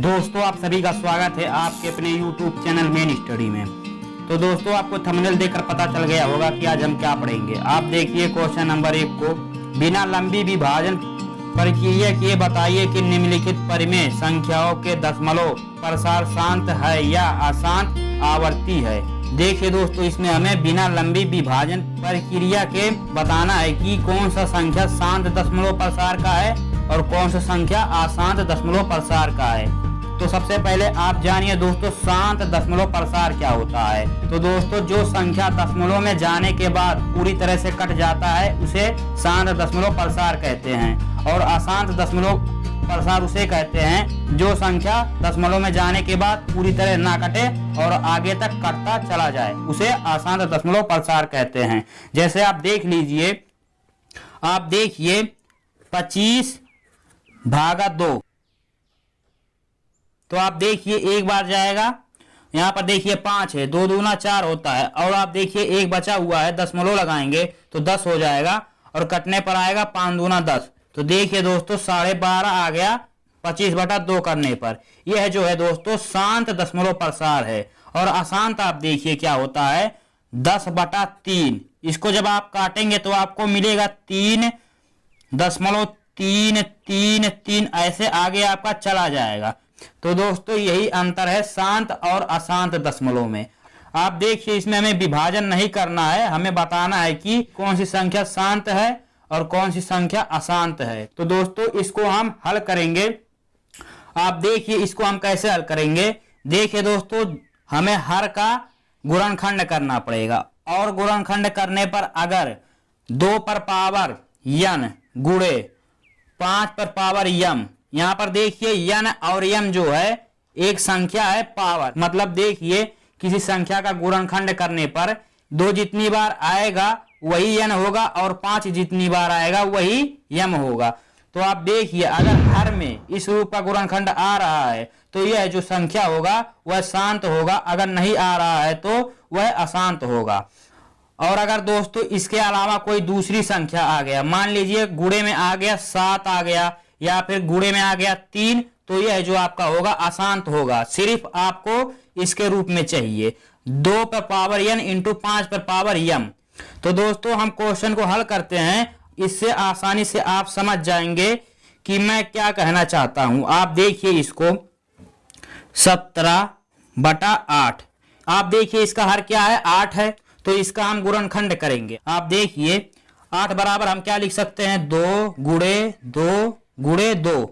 दोस्तों आप सभी का स्वागत है आपके अपने YouTube चैनल मेन स्टडी में। तो दोस्तों आपको थंबनेल देखकर पता चल गया होगा कि आज हम क्या पढ़ेंगे। आप देखिए क्वेश्चन नंबर 1 को, बिना लंबी विभाजन प्रक्रिया के बताइए कि निम्नलिखित परिमेय संख्याओं के दशमलव प्रसार शांत है या अशांत आवर्ती है। देखिए दोस्तों, इसमें हमें बिना लंबी विभाजन प्रक्रिया के बताना है कि कौन सा संख्या शांत दशमलव प्रसार का है और कौन सा संख्या अशांत दशमलव प्रसार का है। तो सबसे पहले आप जानिए दोस्तों शांत दशमलव प्रसार क्या होता है। तो दोस्तों जो संख्या दशमलव में जाने के बाद पूरी तरह से कट जाता है उसे शांत दशमलव प्रसार कहते हैं, और अशांत दशमलव प्रसार उसे कहते हैं जो संख्या दशमलव में जाने के बाद पूरी तरह ना कटे और आगे तक कटता चला जाए, उसे अशांत दशमलव प्रसार कहते हैं। जैसे आप देख लीजिए, आप देखिए 25/2, तो आप देखिए एक बार जाएगा, यहाँ पर देखिए 5 है, 2 दूना 4 होता है, और आप देखिए एक बचा हुआ है, दशमलव लगाएंगे तो 10 हो जाएगा और कटने पर आएगा 5 दूना 10। तो देखिए दोस्तों 12.5 आ गया 25/2 करने पर। यह जो है दोस्तों शांत दशमलव प्रसार है। और अशांत आप देखिए क्या होता है, 10/3। इसको जब आप काटेंगे तो आपको मिलेगा 3.333, ऐसे आगे आपका चला जाएगा। तो दोस्तों यही अंतर है शांत और अशांत दशमलव में। आप देखिए इसमें हमें विभाजन नहीं करना है, हमें बताना है कि कौन सी संख्या शांत है और कौन सी संख्या अशांत है। तो दोस्तों इसको हम हल करेंगे। आप देखिए इसको हम कैसे हल करेंगे। देखिए दोस्तों हमें हर का गुणनखंड करना पड़ेगा, और गुणनखंड करने पर अगर 2 पर पावर n गुणे 5 पर पावर m, यहाँ पर देखिए n और m जो है एक संख्या है पावर, मतलब देखिए किसी संख्या का गुणनखंड करने पर 2 जितनी बार आएगा वही n होगा और 5 जितनी बार आएगा वही m होगा। तो आप देखिए अगर हर में इस रूप का गुणनखंड आ रहा है तो यह जो संख्या होगा वह शांत होगा, अगर नहीं आ रहा है तो वह अशांत होगा। और अगर दोस्तों इसके अलावा कोई दूसरी संख्या आ गया, मान लीजिए गुणे में आ गया 7 आ गया, या फिर गुणे में आ गया 3, तो यह जो आपका होगा अशांत होगा। सिर्फ आपको इसके रूप में चाहिए 2 पर पावर n इंटू 5 पर पावर m। तो दोस्तों हम क्वेश्चन को हल करते हैं, इससे आसानी से आप समझ जाएंगे कि मैं क्या कहना चाहता हूं। आप देखिए इसको 17/8, आप देखिए इसका हर क्या है 8 है, तो इसका हम गुणनखंड करेंगे। आप देखिए 8 बराबर हम क्या लिख सकते हैं, 2 गुणे 2 गुणे 2।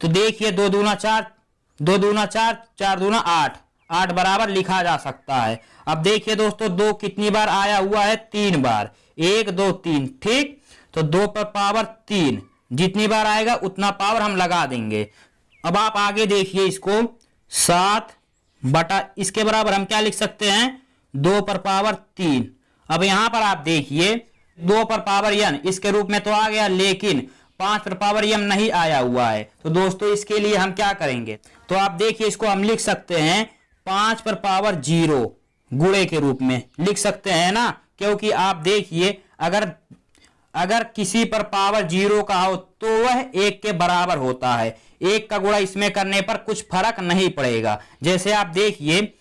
तो देखिए 2 दूना 4, 2 दूना 4, 4 दूना 8, 8 बराबर लिखा जा सकता है। अब देखिए दोस्तों 2 कितनी बार आया हुआ है, 3 बार, 1 2 3, ठीक। तो 2 पर पावर 3 जितनी बार आएगा उतना पावर हम लगा देंगे। अब आप आगे देखिए इसको 7 बटा, इसके बराबर हम क्या लिख सकते हैं, 2 पर पावर 3। अब यहां पर आप देखिए 2 पर पावर n इसके रूप में तो आ गया, लेकिन 5 पर पावर m नहीं आया हुआ है। तो दोस्तों इसके लिए हम क्या करेंगे, तो आप देखिए इसको हम लिख सकते हैं 5 पर पावर 0 गुणे के रूप में लिख सकते हैं ना, क्योंकि आप देखिए अगर किसी पर पावर 0 का हो तो वह 1 के बराबर होता है। 1 का गुणा इसमें करने पर कुछ फर्क नहीं पड़ेगा। जैसे आप देखिए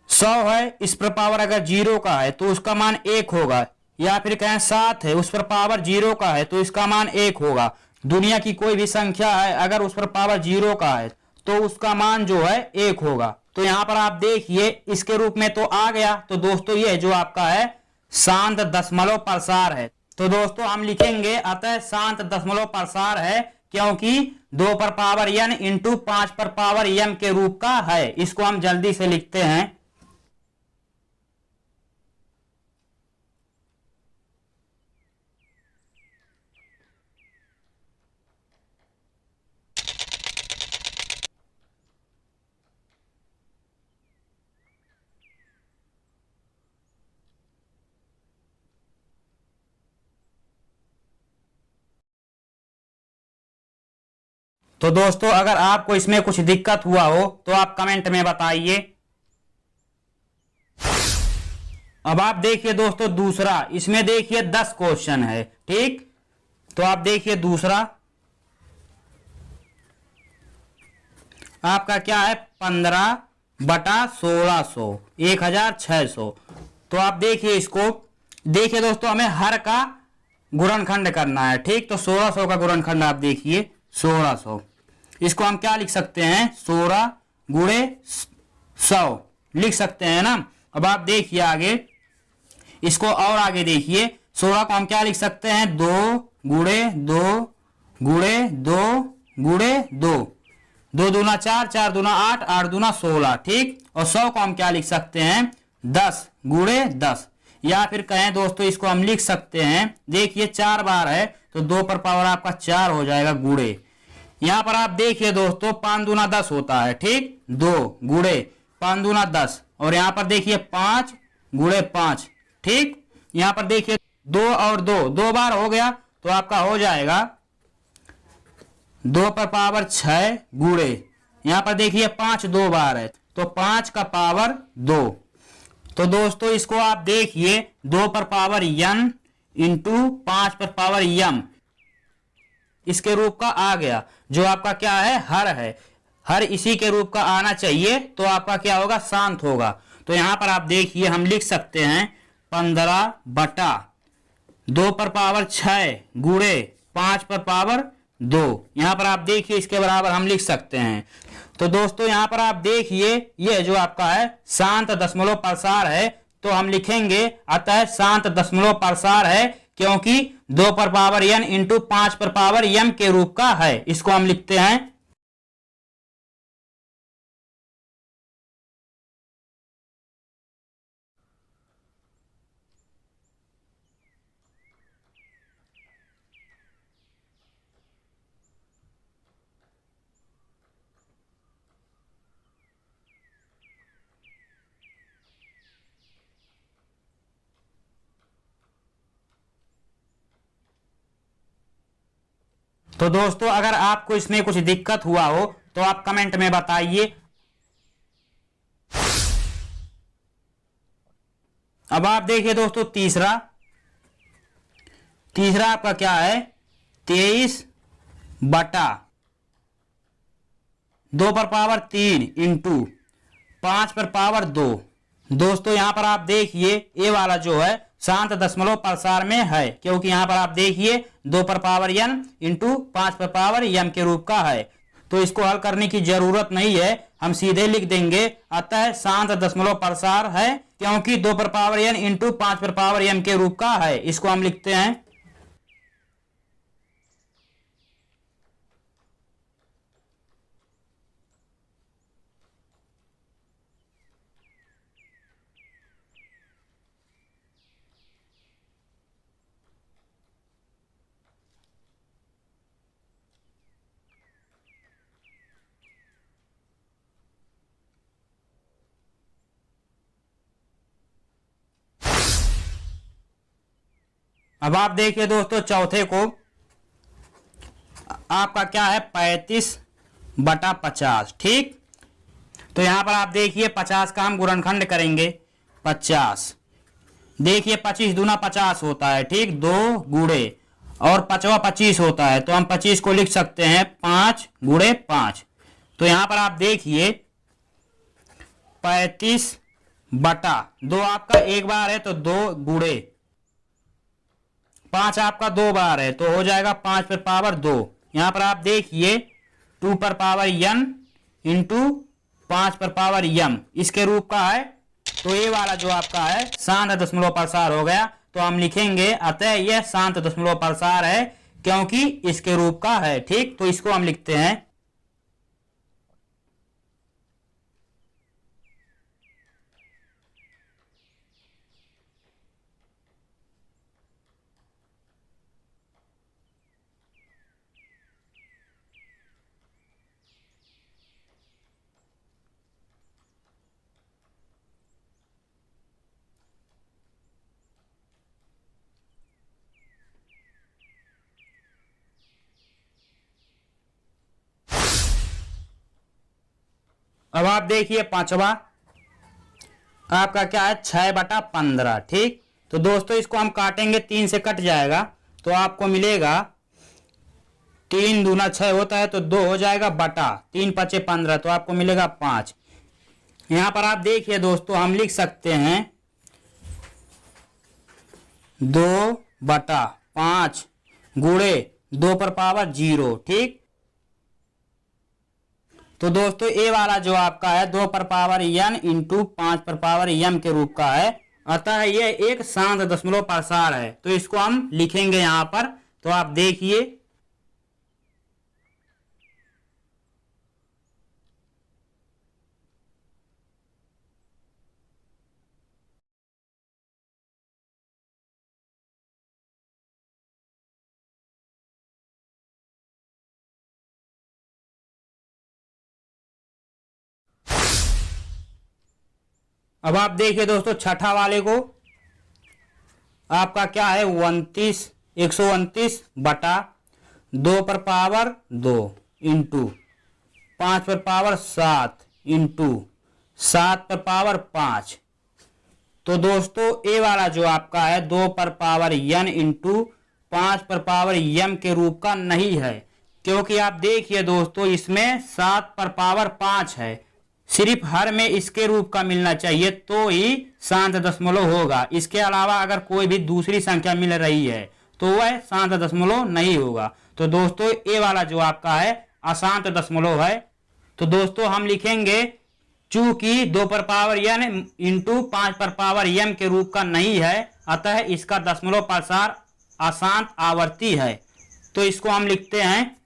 100 है, इस पर पावर अगर 0 का है तो उसका मान 1 होगा, या फिर कहें 7 है, उस पर पावर 0 का है तो इसका मान 1 होगा। दुनिया की कोई भी संख्या है अगर उस पर पावर 0 का है तो उसका मान जो है 1 होगा। तो यहां पर आप देखिए इसके रूप में तो आ गया। तो दोस्तों यह जो आपका है शांत दशमलव प्रसार है। तो दोस्तों हम लिखेंगे अतः शांत दशमलव प्रसार है, क्योंकि 2 पर पावर n इंटू 5 पर पावर m के रूप का है। इसको हम जल्दी से लिखते हैं। तो दोस्तों अगर आपको इसमें कुछ दिक्कत हुआ हो तो आप कमेंट में बताइए। अब आप देखिए दोस्तों दूसरा, इसमें देखिए 10 क्वेश्चन है, ठीक। तो आप देखिए दूसरा, आपका क्या है 15/1600, 1600। तो आप देखिए इसको, देखिए दोस्तों हमें हर का गुणनखंड करना है, ठीक। तो 1600 का गुणनखंड आप देखिए 1600, इसको हम क्या लिख सकते हैं 16 गुणे 100 लिख सकते हैं ना। अब आप देखिए आगे इसको, और आगे देखिए 16 को हम क्या लिख सकते हैं 2 गुणे 2 गुणे 2 गुणे 2, 2 दूना 4, 4 दूना 8, 8 दूना 16, ठीक। और 100 को हम क्या लिख सकते हैं 10 गुणे 10, या फिर कहें दोस्तों इसको हम लिख सकते हैं, देखिए 4 बार है तो 2 पर पावर आपका 4 हो जाएगा गुणे। यहां पर आप देखिए दोस्तों 5 दूना 10 होता है, ठीक। 2 गुणे 5 दूना 10, और यहां पर देखिए 5 गुणे 5, ठीक। यहां पर देखिए 2 और 2, 2 बार हो गया तो आपका हो जाएगा 2 पर पावर 6 गुणे, यहां पर देखिए 5 2 बार है तो 5 का पावर 2। तो दोस्तों इसको आप देखिए 2 पर पावर n इंटू 5 पर पावर m इसके रूप का आ गया, जो आपका क्या है हर इसी के रूप का आना चाहिए, तो आपका क्या होगा शांत होगा। तो यहां पर आप देखिए हम लिख सकते हैं 15/2 पर पावर 6 गुणे 5 पर पावर 2, यहां पर आप देखिए इसके बराबर हम लिख सकते हैं। तो दोस्तों यहां पर आप देखिए ये जो आपका है शांत दशमलव प्रसार है, तो हम लिखेंगे अतः शांत दशमलव प्रसार है, क्योंकि 2 पर पावर n इंटू 5 पर पावर m के रूप का है, इसको हम लिखते हैं। तो दोस्तों अगर आपको इसमें कुछ दिक्कत हुआ हो तो आप कमेंट में बताइए। अब आप देखिए दोस्तों तीसरा आपका क्या है 23/2 पर पावर 3 इंटू 5 पर पावर 2। दोस्तों यहां पर आप देखिए ये वाला जो है शांत दशमलव प्रसार में है, क्योंकि यहां पर आप देखिए 2 पर पावर n इंटू 5 पर पावर m के रूप का है, तो इसको हल करने की जरूरत नहीं है, हम सीधे लिख देंगे अतः शांत दशमलव प्रसार है, क्योंकि 2 पर पावर n इंटू 5 पर पावर m के रूप का है, इसको हम लिखते हैं। अब आप देखिए दोस्तों चौथे को, आपका क्या है 35/50, ठीक। तो यहां पर आप देखिए 50 का हम गुणनखंड करेंगे 50, देखिए 25 दूना 50 होता है, ठीक। 2 गुणे और 5वां 25 होता है, तो हम 25 को लिख सकते हैं 5 गुणे 5। तो यहां पर आप देखिए 35/2 आपका एक बार है तो 2 गुणे 5 आपका 2 बार है तो हो जाएगा 5 पर पावर 2। यहां पर आप देखिए 2 पर पावर n इंटू 5 पर पावर m इसके रूप का है, तो ये वाला जो आपका है शांत दशमलव प्रसार हो गया, तो हम लिखेंगे अतः यह शांत दशमलव प्रसार है, क्योंकि इसके रूप का है, ठीक। तो इसको हम लिखते हैं। अब आप देखिए पांचवा आपका क्या है 6/15, ठीक। तो दोस्तों इसको हम काटेंगे 3 से कट जाएगा, तो आपको मिलेगा 3 दूना 6 होता है तो 2 हो जाएगा बटा 3 पचे 15, तो आपको मिलेगा 5। यहाँ पर आप देखिए दोस्तों, हम लिख सकते हैं 2/5 गुणे 2 पर पावर 0। ठीक, तो दोस्तों ए वाला जो आपका है 2 पर पावर n इंटू 5 पर पावर m के रूप का है, अतः यह एक शांत दशमलव प्रसार है। तो इसको हम लिखेंगे यहां पर, तो आप देखिए अब आप देखिए दोस्तों छठा वाले को, आपका क्या है 129 बटा 2 पर पावर 2 इंटू 5 पर पावर 7 इंटू 7 पर पावर 5। तो दोस्तों ए वाला जो आपका है 2 पर पावर n इंटू 5 पर पावर m के रूप का नहीं है, क्योंकि आप देखिए दोस्तों इसमें 7 पर पावर 5 है, सिर्फ हर में इसके रूप का मिलना चाहिए तो ही शांत दशमलव होगा। इसके अलावा अगर कोई भी दूसरी संख्या मिल रही है तो वह शांत दशमलव नहीं होगा। तो दोस्तों ए वाला जो आपका है अशांत दशमलव है। तो दोस्तों हम लिखेंगे चूंकि 2 पर पावर n इंटू 5 पर पावर m के रूप का नहीं है, अतः इसका दशमलव प्रसार अशांत आवर्ती है। तो इसको हम लिखते हैं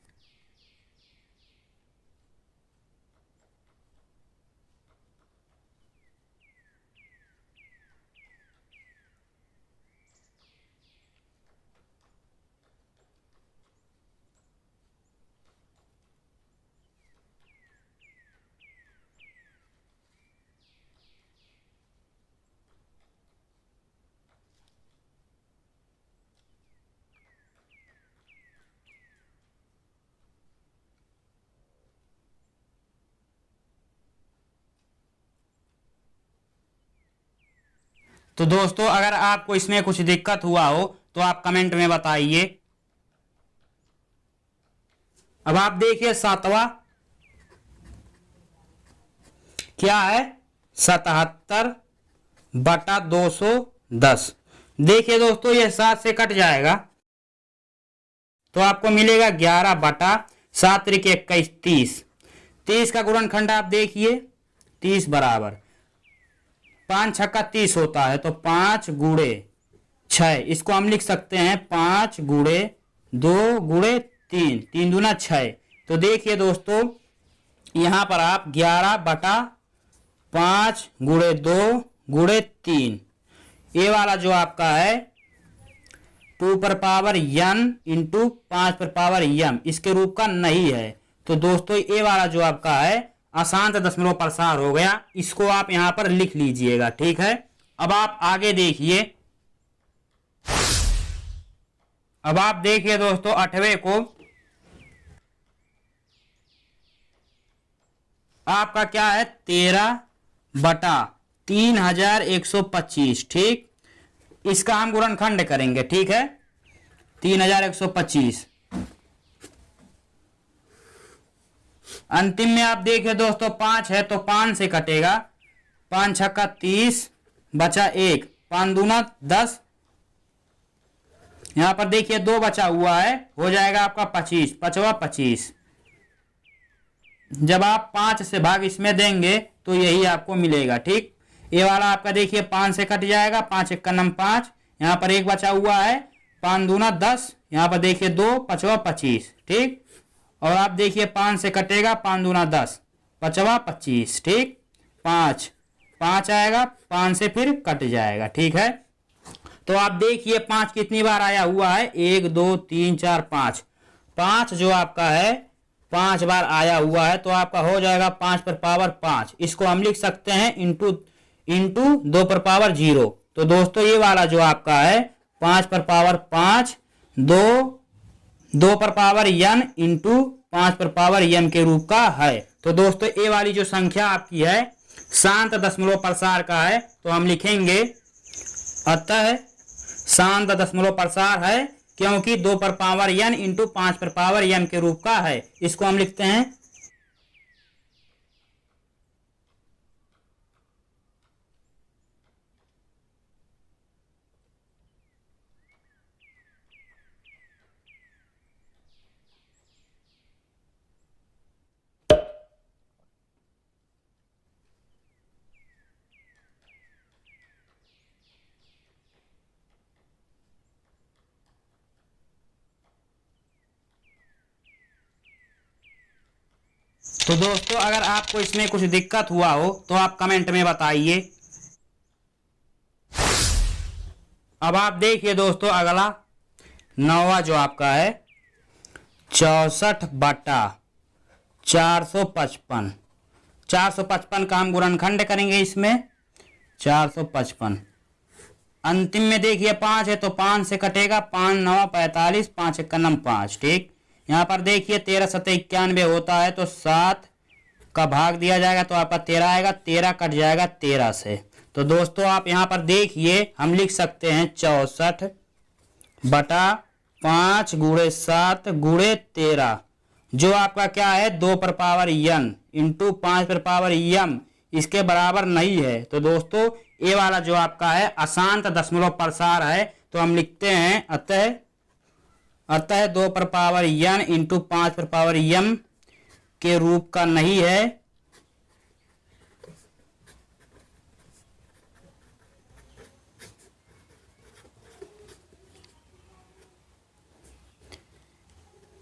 तो दोस्तों अगर आपको इसमें कुछ दिक्कत हुआ हो तो आप कमेंट में बताइए। अब आप देखिए सातवां क्या है 77 बटा 210। देखिए दोस्तों ये 7 से कट जाएगा तो आपको मिलेगा 11 बटा 7 त्रिक 21 30। 30 का गुणनखंड आप देखिए 30 बराबर 5 छक्का 30 होता है, तो 5 गुणे 6, इसको हम लिख सकते हैं 5 गुणे 2 गुणे 3, 3 दूना 6। तो देखिए दोस्तों यहां पर आप 11 बटा 5 गुणे 2 गुणे 3, ये वाला जो आपका है 2 पर पावर n इंटू 5 पर पावर m इसके रूप का नहीं है। तो दोस्तों ये वाला जो आपका है अशांत दशमलव प्रसार हो गया, इसको आप यहां पर लिख लीजिएगा। ठीक है, अब आप आगे देखिए। अब आप देखिए दोस्तों 8वें को, आपका क्या है 13 बटा 3125। ठीक, इसका हम गुणनखंड करेंगे। ठीक है, 3125। अंतिम में आप देखिए दोस्तों 5 है तो 5 से कटेगा, 5 छक्का 30 बचा 1, 5 दूना 10, यहां पर देखिए 2 बचा हुआ है, हो जाएगा आपका 25, 5वां 25। जब आप 5 से भाग इसमें देंगे तो यही आपको मिलेगा। ठीक, ये वाला आपका देखिए 5 से कट जाएगा, 5 1 का नम 5, यहां पर 1 बचा हुआ है, 5 दूना 10, यहां पर देखिए 2, 5वां 25। ठीक, और आप देखिए 5 से कटेगा, 5 दूना 10, 5वां 25। ठीक, 5 5 आएगा, 5 से फिर कट जाएगा। ठीक है, तो आप देखिए 5 कितनी बार आया हुआ है, 1 2 3 4 5, 5 जो आपका है 5 बार आया हुआ है, तो आपका हो जाएगा 5 पर पावर 5। इसको हम लिख सकते हैं इंटू 2 पर पावर 0। तो दोस्तों ये वाला जो आपका है 5 पर पावर 5 2 पर पावर n इंटू 5 पर पावर m के रूप का है। तो दोस्तों ये वाली जो संख्या आपकी है शांत दशमलव प्रसार का है, तो हम लिखेंगे अतः शांत दशमलव प्रसार है क्योंकि 2 पर पावर n इंटू 5 पर पावर m के रूप का है। इसको हम लिखते हैं तो दोस्तों अगर आपको इसमें कुछ दिक्कत हुआ हो तो आप कमेंट में बताइए। अब आप देखिए दोस्तों अगला 9वां जो आपका है 64 बटा 455। 455 का हम गुणनखंड करेंगे इसमें 455। अंतिम में देखिए 5 है तो 5 से कटेगा, 5 9 45, 5 1 9 5। ठीक, यहाँ पर देखिए 13 7 91 होता है तो 7 का भाग दिया जाएगा तो आपका 13 आएगा, 13 कट जाएगा 13 से। तो दोस्तों आप यहाँ पर देखिए हम लिख सकते हैं 64 बटा 5 गुणे 7 गुणे 13, जो आपका क्या है 2 पर पावर n इंटू 5 पर पावर m इसके बराबर नहीं है। तो दोस्तों ये वाला जो आपका है अशांत दशमलव प्रसार है, तो हम लिखते हैं अतः 2 पर पावर n इंटू 5 पर पावर m के रूप का नहीं है।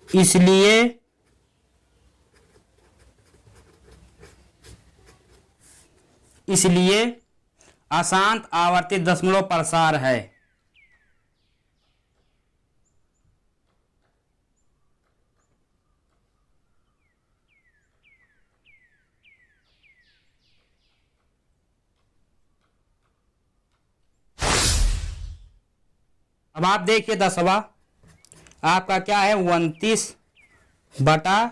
इसलिए अशांत आवर्तित दशमलव प्रसार है। अब आप देखिए 10वां आपका क्या है 29 बटा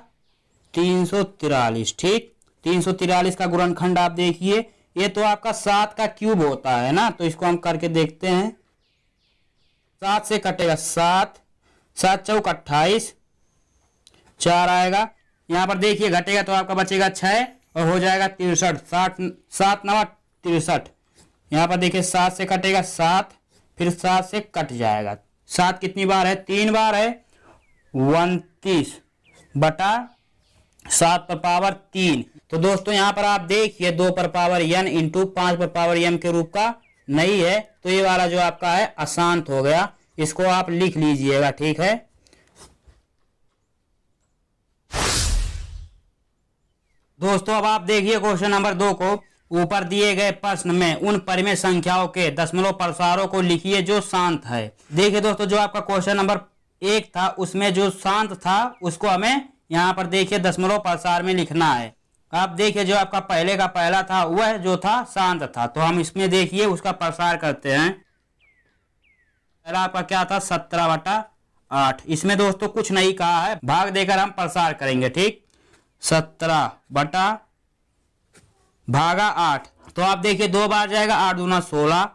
343। ठीक, 343 का गुणनखंड आप देखिए, ये तो आपका 7 का क्यूब होता है ना, तो इसको हम करके देखते हैं। 7 से कटेगा 7, 7 चौक 28, 4 आएगा। यहाँ पर देखिए घटेगा तो आपका बचेगा 6 और हो जाएगा 63। 7 9 63। यहाँ पर देखिए 7 से कटेगा 7, फिर 7 से कट जाएगा। 7 कितनी बार है? 3 बार है। 29 बटा 7 पर पावर 3। तो दोस्तों यहाँ पर आप देखिए 2 पर पावर n इंटू 5 पर पावर m के रूप का नहीं है, तो ये वाला जो आपका है अशांत हो गया। इसको आप लिख लीजिएगा, ठीक है। दोस्तों अब आप देखिए क्वेश्चन नंबर 2 को। ऊपर दिए गए प्रश्न में उन परिमेय संख्याओं के दशमलव प्रसारों को लिखिए जो शांत है। देखिए दोस्तों जो आपका क्वेश्चन नंबर 1 था उसमें जो शांत था उसको हमें यहाँ पर देखिए दशमलव प्रसार में लिखना है। आप देखिए जो आपका पहले का पहला था वह जो था शांत था, तो हम इसमें देखिए उसका प्रसार करते हैं। पहला आपका क्या था 17 बटा 8। इसमें दोस्तों कुछ नहीं कहा है, भाग देकर हम प्रसार करेंगे। ठीक, 17 बटा भागा 8, तो आप देखिए 2 बार जाएगा, 8 दूना 16,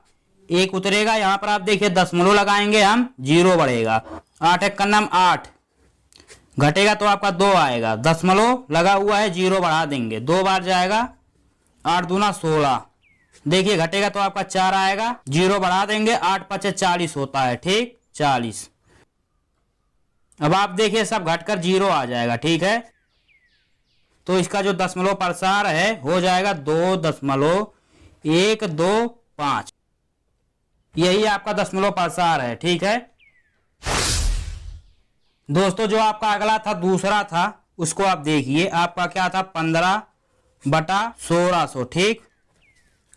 1 उतरेगा। यहाँ पर आप देखिए दशमलव लगाएंगे हम, 0 बढ़ेगा। 8 1 9 8 घटेगा तो आपका 2 आएगा, दशमलव लगा हुआ है 0 बढ़ा देंगे, 2 बार जाएगा, 8 दूना 16, देखिए घटेगा तो आपका 4 आएगा, 0 बढ़ा देंगे, 8 5 40 होता है। ठीक, 40। अब आप देखिए सब घटकर 0 आ जाएगा, ठीक है। तो इसका जो दशमलव प्रसार है हो जाएगा 2.125। यही आपका दशमलव प्रसार है, ठीक है। दोस्तों जो आपका अगला था दूसरा था उसको आप देखिए, आपका क्या था 15 बटा 1600। ठीक,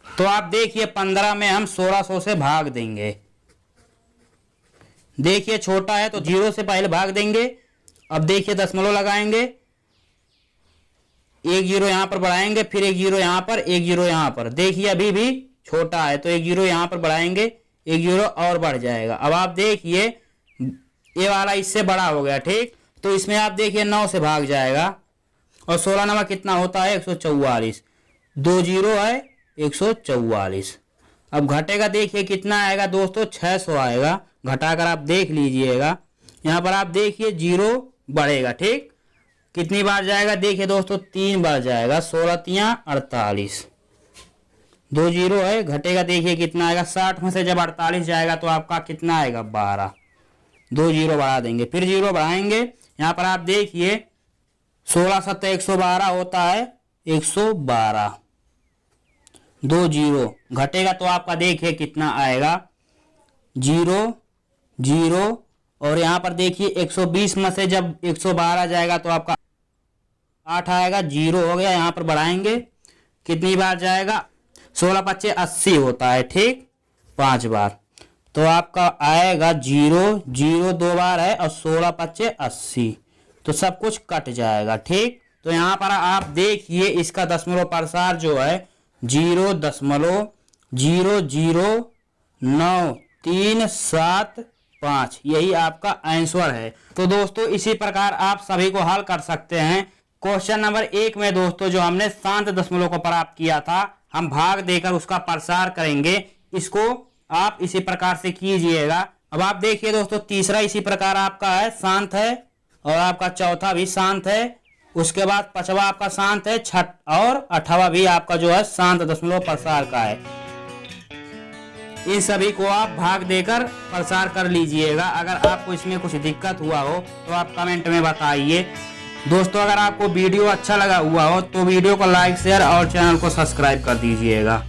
तो आप देखिए 15 में हम 1600 से भाग देंगे। देखिए छोटा है तो 0 से पहले भाग देंगे। अब देखिए दशमलव लगाएंगे, 1 0 यहां पर बढ़ाएंगे, फिर 1 0 यहां पर, 1 0 यहां पर। देखिए अभी भी छोटा है तो 1 0 यहां पर बढ़ाएंगे, 1 0 और बढ़ जाएगा। अब आप देखिए ये वाला इससे बड़ा हो गया। ठीक, तो इसमें आप देखिए 9 से भाग जाएगा और 16 नवा कितना होता है 144। 2 0 है 144। अब घटेगा देखिए कितना आएगा दोस्तों 600 आएगा, घटाकर आप देख लीजिएगा। यहाँ पर आप देखिए 0 बढ़ेगा, ठीक। कितनी बार जाएगा देखिए दोस्तों, 3 बार जाएगा। 16 तियां 48, 2 0 है, घटेगा देखिए कितना आएगा। 60 में से जब 48 जाएगा तो आपका कितना आएगा 12, 2 0 बढ़ा देंगे, फिर 0 बढ़ाएंगे। यहाँ पर आप देखिए 16 7 112 होता है 112, 2 0 घटेगा तो आपका देखिए कितना आएगा 0 0। और यहाँ पर देखिए 120 में से जब 112 जाएगा तो आपका 8 आएगा, 0 हो गया। यहाँ पर बढ़ाएंगे, कितनी बार जाएगा, 16 25 80 होता है, ठीक, 5 बार। तो आपका आएगा 0 0 2 बार है और 16 25 80, तो सब कुछ कट जाएगा, ठीक। तो यहाँ पर आप देखिए इसका दशमलव प्रसार जो है 0.0009375, यही आपका आंसर है। तो दोस्तों इसी प्रकार आप सभी को हल कर सकते हैं। क्वेश्चन नंबर 1 में दोस्तों जो हमने शांत दशमलव को प्राप्त किया था, हम भाग देकर उसका प्रसार करेंगे। इसको आप इसी प्रकार से कीजिएगा। अब आप देखिए दोस्तों तीसरा इसी प्रकार आपका है, शांत है, और आपका चौथा भी शांत है। उसके बाद पांचवा आपका शांत है, छठ और आठवां भी आपका जो है शांत दशमलव प्रसार का है। इन सभी को आप भाग देकर प्रसार कर लीजिएगा। अगर आपको इसमें कुछ दिक्कत हुआ हो तो आप कमेंट में बताइए। दोस्तों अगर आपको वीडियो अच्छा लगा हुआ हो तो वीडियो को लाइक शेयर और चैनल को सब्सक्राइब कर दीजिएगा।